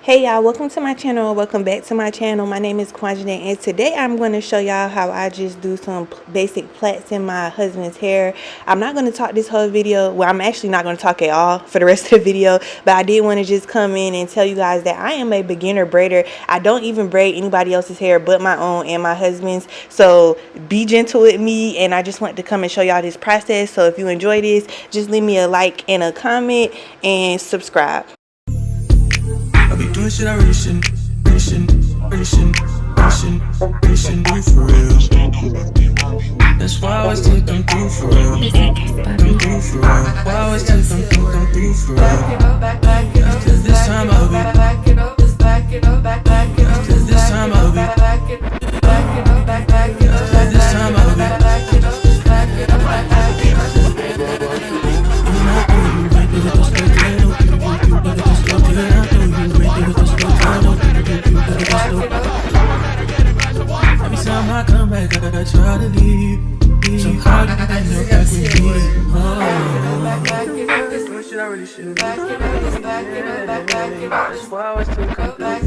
Hey y'all, welcome to my channel. Welcome back to my channel. My name is Quanjenae, and today I'm going to show y'all how I just do some basic plaits in my husband's hair. I'm not going to talk this whole video. Well, I'm actually not going to talk at all for the rest of the video, but I did want to just come in and tell you guys that I am a beginner braider. I don't even braid anybody else's hair but my own and my husband's, so be gentle with me. And I just want to come and show y'all this process. So if you enjoy this, just leave me a like and a comment and subscribe. I be doing shit I really shouldn't do for real. That's why I always take them through for real. Why I always take them through for real. Cause this time I'll be. Cause this time I'll be. Cause this time I'll be. Every time I come back, I try to leave. So how do you know back with me? Shit, I really should. That's why I always take them through.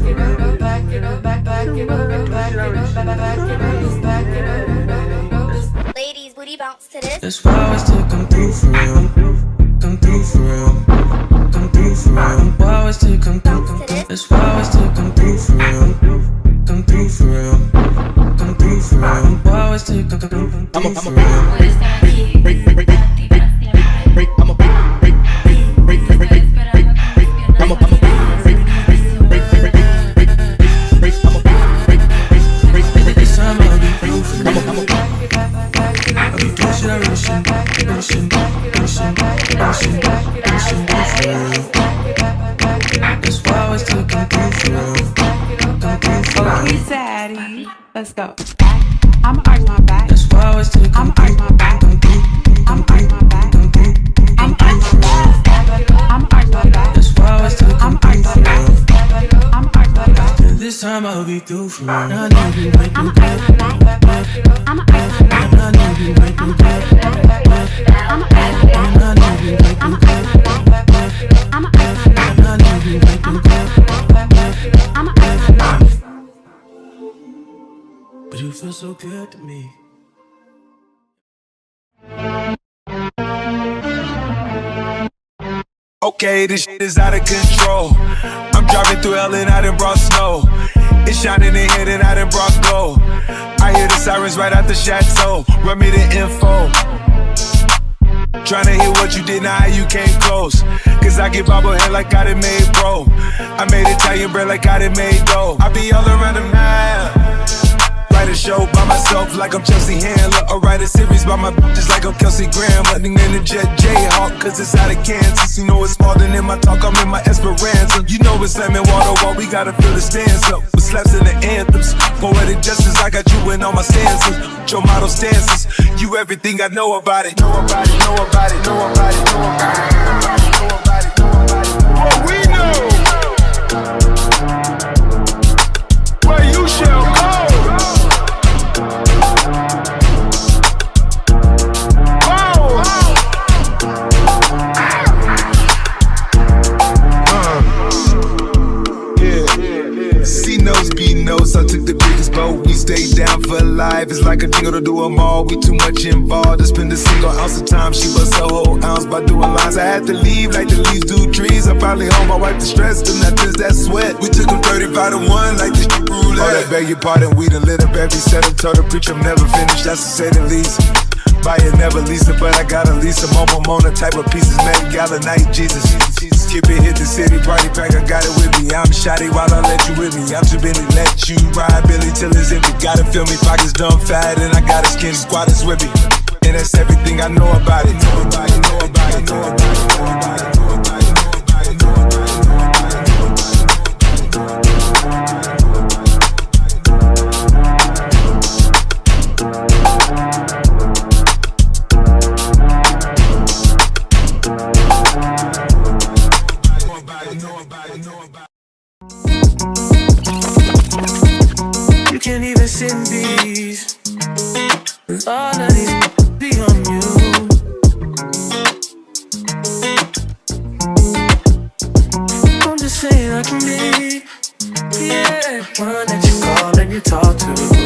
Ladies, booty bounce to this. That's why I always take them through for real. Come through for real. Come through for real. Why I always take them through. That's why I always take them through for real. Come through for real. Come through for real. Why I always take them through for real. Let's go. I'ma arch my back. That's why I always take I'ma arch my back. I'ma arch my back. I'ma arch my back. I'ma arch my back. That's why I always take I'ma arch my back. I'ma arch my back. This time I'll be through for real. I know you make me arch my back. I'ma arch my back. I know you make me I'ma arch my back. I know you make me I'ma arch my back. I'ma arch my back. I know you make me I'ma arch my back. But you feel so good to me. Okay, this shit is out of control. I'm driving through hell and I done brought snow. It's shining in here and I done brought glow. I hear the sirens right out the chateau. Run me the info. Tryna hear what you did, now how you came close. Cause I get bobblehead like I done made bro. I made Italian bread like I done made dough. I be all around the map. Write a show by myself like I'm Chelsea Handler. Or write a series by my bitches like I'm Kelsey Graham. Hunting in the jet Jayhawk cause it's out of Kansas. You know it's more than in my talk, I'm in my Esperanza. You know it's lemon water while we gotta fill the stands up with slaps in the anthems. Poetic justice, I got you in all my stanzas. Your model stances, you everything I know about it. Know about it, know about it, know about it, know about it, know about it, know about it. What we know, where you shall go. So I took the biggest boat, we stayed down for life. It's like a jingle to do them all, we too much involved. To spend a single ounce of time, she bust a whole ounce by doing lines. I had to leave like the leaves do trees. I'm finally home, I wiped the stress, and not just that sweat. We took them 35 to 1 like this roulette. Oh, that beg your pardon, we done lit up every setup. Told the preacher I'm never finished, that's to say the least. Buy it, never lease it, but I gotta lease them. Mona type of pieces, Met Gala night, Jesus. Cupid hit the city, party pack, I got it with me. I'm shotty while I let you with me. I'm too busy, let you ride Billy till it's empty. Gotta feel me, pockets dumb fat, and I got a skin squad that's whippy. And that's everything I know about it. Know about it, know about it, know about it, know about it, know about it, know about it, know about it, know about it, know You can't even sit in peace. All of these be on you. I'm just saying I can be yeah. One that you call and you talk to.